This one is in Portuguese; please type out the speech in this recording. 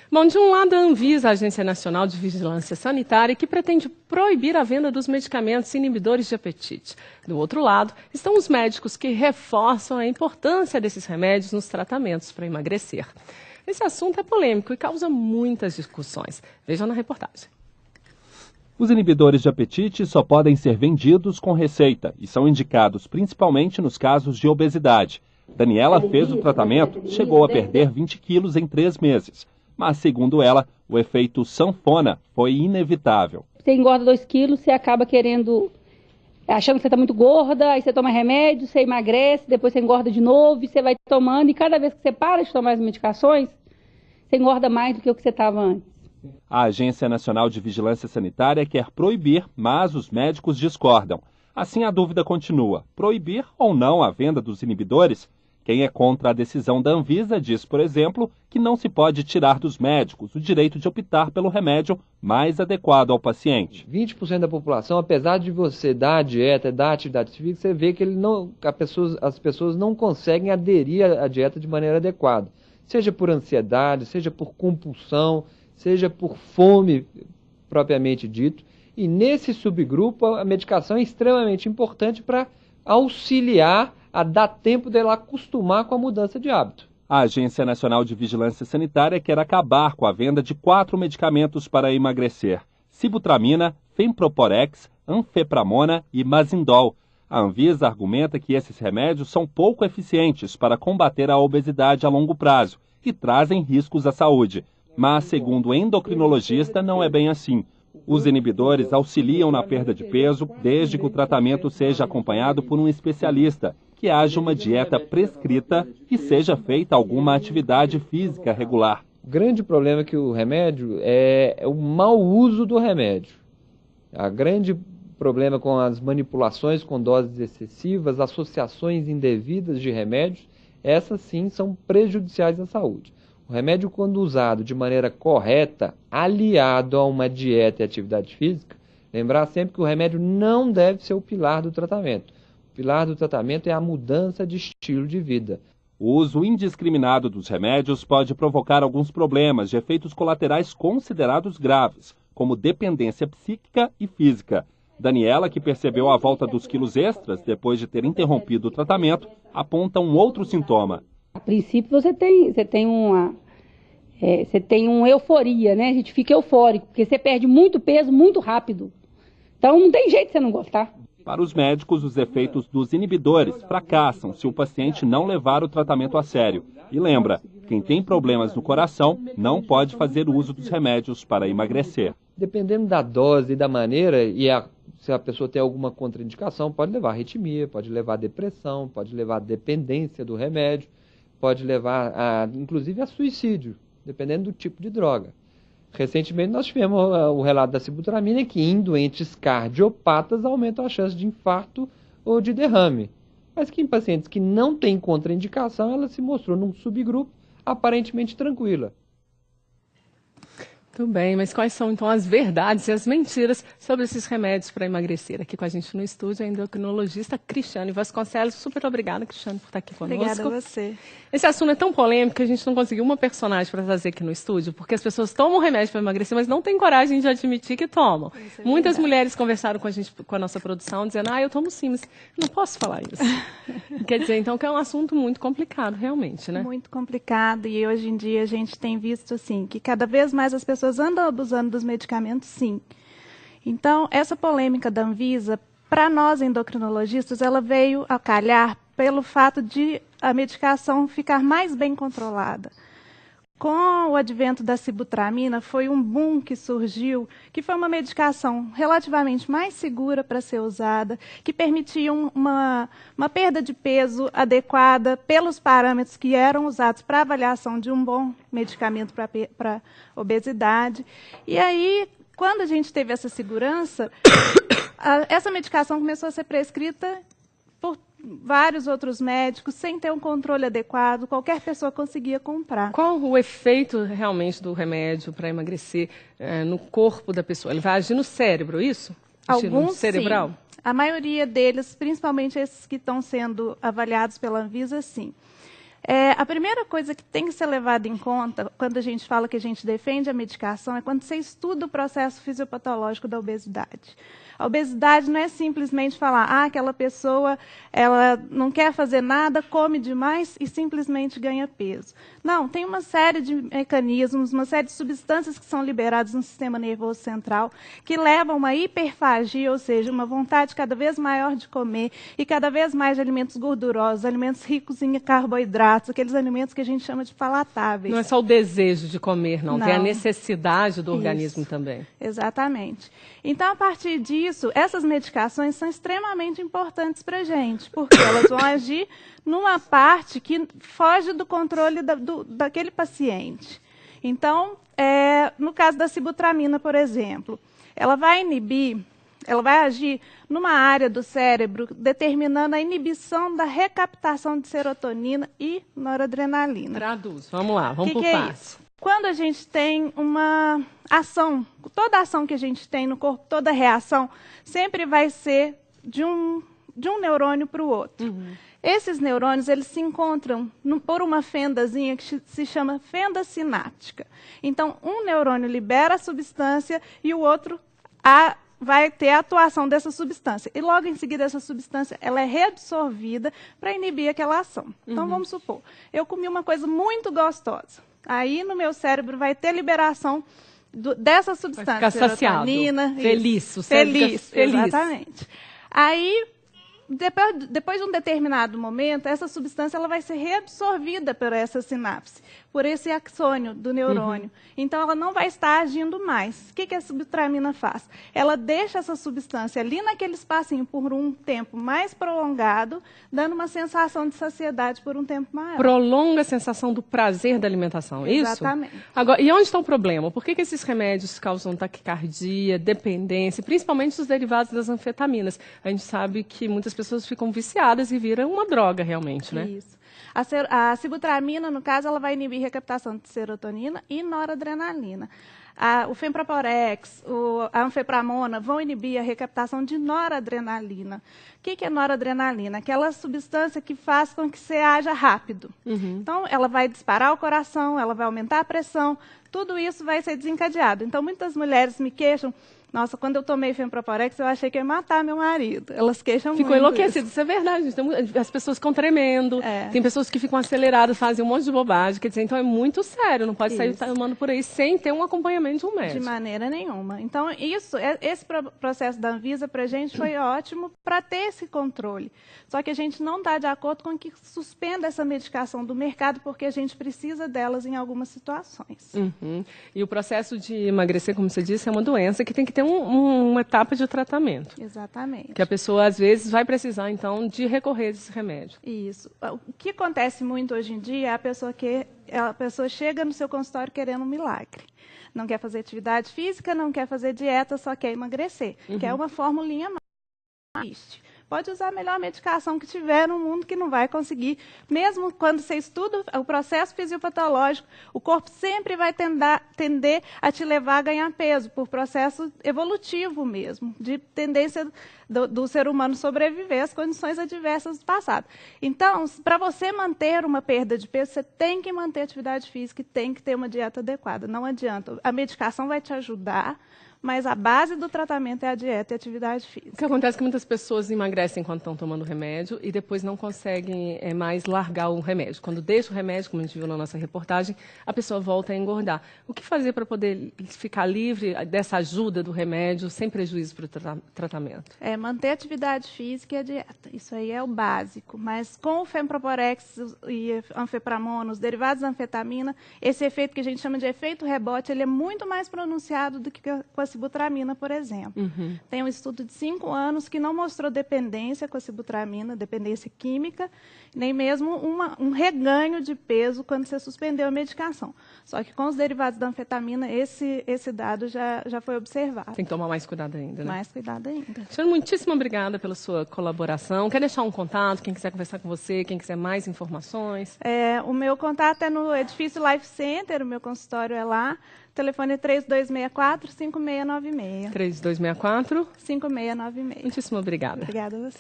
Bom, de um lado, a Anvisa, a Agência Nacional de Vigilância Sanitária, que pretende proibir a venda dos medicamentos inibidores de apetite. Do outro lado, estão os médicos que reforçam a importância desses remédios nos tratamentos para emagrecer. Esse assunto é polêmico e causa muitas discussões. Vejam na reportagem. Os inibidores de apetite só podem ser vendidos com receita e são indicados principalmente nos casos de obesidade. Daniela fez o tratamento, chegou a perder 20 quilos em 3 meses. Mas, segundo ela, o efeito sanfona foi inevitável. Você engorda 2 quilos, você acaba achando que você está muito gorda, aí você toma remédio, você emagrece, depois você engorda de novo, e você vai tomando, e cada vez que você para de tomar as medicações, você engorda mais do que o que você estava antes. A Agência Nacional de Vigilância Sanitária quer proibir, mas os médicos discordam. Assim, a dúvida continua: proibir ou não a venda dos inibidores? Quem é contra a decisão da Anvisa diz, por exemplo, que não se pode tirar dos médicos o direito de optar pelo remédio mais adequado ao paciente. 20% da população, apesar de você dar a dieta, dar a atividade física, você vê que as pessoas não conseguem aderir à dieta de maneira adequada. Seja por ansiedade, seja por compulsão, seja por fome propriamente dito. E nesse subgrupo, a medicação é extremamente importante para auxiliar a dar tempo dela acostumar com a mudança de hábito. A Agência Nacional de Vigilância Sanitária quer acabar com a venda de 4 medicamentos para emagrecer: sibutramina, femproporex, anfepramona e mazindol. A Anvisa argumenta que esses remédios são pouco eficientes para combater a obesidade a longo prazo e trazem riscos à saúde. Mas, segundo o endocrinologista, não é bem assim. Os inibidores auxiliam na perda de peso desde que o tratamento seja acompanhado por um especialista, que haja uma dieta prescrita e seja feita alguma atividade física regular. O grande problema que o remédio é o mau uso do remédio. O grande problema com as manipulações com doses excessivas, associações indevidas de remédios, essas sim são prejudiciais à saúde. O remédio, quando usado de maneira correta, aliado a uma dieta e atividade física, lembrar sempre que o remédio não deve ser o pilar do tratamento. O pilar do tratamento é a mudança de estilo de vida. O uso indiscriminado dos remédios pode provocar alguns problemas de efeitos colaterais considerados graves, como dependência psíquica e física. Daniela, que percebeu a volta dos quilos extras depois de ter interrompido o tratamento, aponta um outro sintoma. A princípio você tem uma euforia, né? A gente fica eufórico, porque você perde muito peso muito rápido. Então não tem jeito de você não gostar. Para os médicos, os efeitos dos inibidores fracassam se o paciente não levar o tratamento a sério. E lembra, quem tem problemas no coração não pode fazer uso dos remédios para emagrecer. Dependendo da dose e da maneira, se a pessoa tem alguma contraindicação, pode levar a arritmia, pode levar a depressão, pode levar a dependência do remédio, pode levar, inclusive, a suicídio, dependendo do tipo de droga. Recentemente, nós tivemos o relato da sibutramina, que em doentes cardiopatas aumenta a chance de infarto ou de derrame. Mas que em pacientes que não têm contraindicação, ela se mostrou num subgrupo aparentemente tranquila. Muito bem, mas quais são então as verdades e as mentiras sobre esses remédios para emagrecer? Aqui com a gente no estúdio a endocrinologista Cristiane Vasconcelos. Super obrigada, Cristiane, por estar aqui conosco. Obrigada a você. Esse assunto é tão polêmico que a gente não conseguiu uma personagem para trazer aqui no estúdio, porque as pessoas tomam remédio para emagrecer, mas não têm coragem de admitir que tomam. Muitas mulheres conversaram com a gente, com a nossa produção, dizendo: eu tomo sim, mas não posso falar isso. Quer dizer, então, que é um assunto muito complicado, realmente, né? Muito complicado, e hoje em dia a gente tem visto, assim, que cada vez mais as pessoas andam abusando dos medicamentos, sim. Então, essa polêmica da Anvisa, para nós endocrinologistas, ela veio a calhar pelo fato de a medicação ficar mais bem controlada. Com o advento da sibutramina, foi um boom que surgiu, que foi uma medicação relativamente mais segura para ser usada, que permitia uma perda de peso adequada pelos parâmetros que eram usados para avaliação de um bom medicamento para obesidade. E aí, quando a gente teve essa segurança, essa medicação começou a ser prescrita por vários outros médicos, sem ter um controle adequado, qualquer pessoa conseguia comprar. Qual o efeito realmente do remédio para emagrecer no corpo da pessoa? Ele vai agir no cérebro, isso? Alguns, cerebral? Sim. A maioria deles, principalmente esses que estão sendo avaliados pela Anvisa, sim. A primeira coisa que tem que ser levada em conta quando a gente fala que a gente defende a medicação é quando você estuda o processo fisiopatológico da obesidade. A obesidade não é simplesmente falar, aquela pessoa ela não quer fazer nada, come demais e simplesmente ganha peso. Não, tem uma série de mecanismos, uma série de substâncias que são liberadas no sistema nervoso central que levam a uma hiperfagia, ou seja, uma vontade cada vez maior de comer e cada vez mais de alimentos gordurosos, alimentos ricos em carboidratos, aqueles alimentos que a gente chama de palatáveis. Não é só o desejo de comer, não. Tem a necessidade do organismo também. Exatamente. Então, a partir disso, essas medicações são extremamente importantes para a gente, porque elas vão agir numa parte que foge do controle daquele paciente. Então, no caso da sibutramina, por exemplo, ela vai agir numa área do cérebro, determinando a inibição da recaptação de serotonina e noradrenalina. Traduz, vamos lá, vamos por partes. Quando a gente tem uma ação, toda ação que a gente tem no corpo, toda reação, sempre vai ser de um neurônio para o outro. Uhum. Esses neurônios, eles se encontram por uma fendazinha que se chama fenda sináptica. Então, um neurônio libera a substância e o outro vai ter a atuação dessa substância. E logo em seguida, essa substância ela é reabsorvida para inibir aquela ação. Então, vamos supor, eu comi uma coisa muito gostosa. Aí, no meu cérebro, vai ter liberação dessa substância. Vai ficar saciado, feliz, o cérebro feliz, exatamente. Aí, depois de um determinado momento, essa substância ela vai ser reabsorvida por essa sinapse, por esse axônio do neurônio. Então, ela não vai estar agindo mais. O que a sibutramina faz? Ela deixa essa substância ali naquele espacinho por um tempo mais prolongado, dando uma sensação de saciedade por um tempo maior. Prolonga a sensação do prazer da alimentação, isso? Exatamente. Agora, e onde está o problema? Por que esses remédios causam taquicardia, dependência, principalmente os derivados das anfetaminas? A gente sabe que muitas pessoas ficam viciadas e viram uma droga realmente, né? Isso. A sibutramina, no caso, ela vai inibir a recaptação de serotonina e noradrenalina. O femproporex, a anfepramona vão inibir a recaptação de noradrenalina. O que é noradrenalina? Aquela substância que faz com que você haja rápido. Então, ela vai disparar o coração, ela vai aumentar a pressão, tudo isso vai ser desencadeado. Então, muitas mulheres me queixam, nossa, quando eu tomei femproporex, eu achei que ia matar meu marido. Elas queixam muito. Ficou enlouquecido, isso é verdade. As pessoas ficam tremendo, tem pessoas que ficam aceleradas, fazem um monte de bobagem. Quer dizer, então é muito sério, não pode sair tomando por aí sem ter um acompanhamento de um médico. De maneira nenhuma. Então, esse processo da Anvisa para a gente foi ótimo para ter esse controle. Só que a gente não está de acordo com que suspenda essa medicação do mercado, porque a gente precisa delas em algumas situações. E o processo de emagrecer, como você disse, é uma doença que tem que ter uma etapa de tratamento. Exatamente. Que a pessoa, às vezes, vai precisar, então, de recorrer a esse remédio. Isso. O que acontece muito hoje em dia é a pessoa chega no seu consultório querendo um milagre. Não quer fazer atividade física, não quer fazer dieta, só quer emagrecer. Quer uma formulinha mais. Pode usar a melhor medicação que tiver no mundo, que não vai conseguir. Mesmo quando você estuda o processo fisiopatológico, o corpo sempre vai tender a te levar a ganhar peso, por processo evolutivo mesmo, de tendência do ser humano sobreviver às condições adversas do passado. Então, para você manter uma perda de peso, você tem que manter atividade física e tem que ter uma dieta adequada. Não adianta. A medicação vai te ajudar, mas a base do tratamento é a dieta e a atividade física. O que acontece é que muitas pessoas emagrecem enquanto estão tomando remédio e depois não conseguem mais largar o remédio. Quando deixa o remédio, como a gente viu na nossa reportagem, a pessoa volta a engordar. O que fazer para poder ficar livre dessa ajuda do remédio sem prejuízo para o tratamento? Manter a atividade física e a dieta. Isso aí é o básico. Mas com o femproporex e anfepramona, os derivados da anfetamina, esse efeito que a gente chama de efeito rebote, ele é muito mais pronunciado do que com a sibutramina, por exemplo. Tem um estudo de 5 anos que não mostrou dependência com a sibutramina, dependência química, nem mesmo um reganho de peso quando você suspendeu a medicação. Só que com os derivados da anfetamina, esse dado já foi observado. Tem que tomar mais cuidado ainda, né? Mais cuidado ainda. Senhora, muitíssimo obrigada pela sua colaboração. Quer deixar um contato, quem quiser conversar com você, quem quiser mais informações? O meu contato é no Edifício Life Center, o meu consultório é lá. O telefone é 3264-5696. 3264? 5696. Muitíssimo obrigada. Obrigada a você.